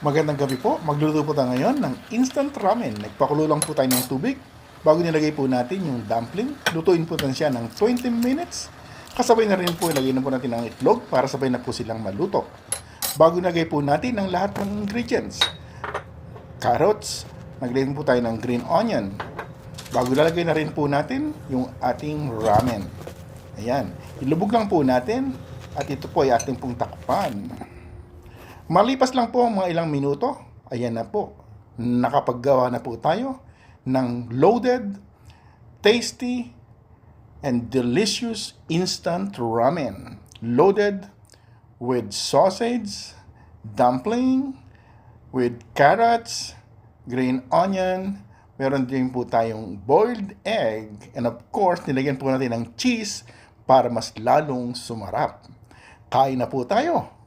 Magandang gabi po. Magluluto po tayo ngayon ng instant ramen. Nagpakulo lang po tayo ng tubig. Bago nilagay po natin yung dumpling, lutuin po natin siya ng 20 minutes. Kasabay na rin po, ilagay na po natin ang itlog para sabay na po silang maluto. Bago nilagay po natin ang lahat ng ingredients. Carrots, naglagay po tayo ng green onion. Bago lalagay na rin po natin yung ating ramen. Ayan, ilubog lang po natin at ito po ay ating pong takpan. Malipas lang po mga ilang minuto, ayan na po, nakapaggawa na po tayo ng loaded, tasty, and delicious instant ramen. Loaded with sausage, dumpling, with carrots, green onion, meron din po tayong boiled egg, and of course, nilagyan po natin ng cheese para mas lalong sumarap. Kain na po tayo!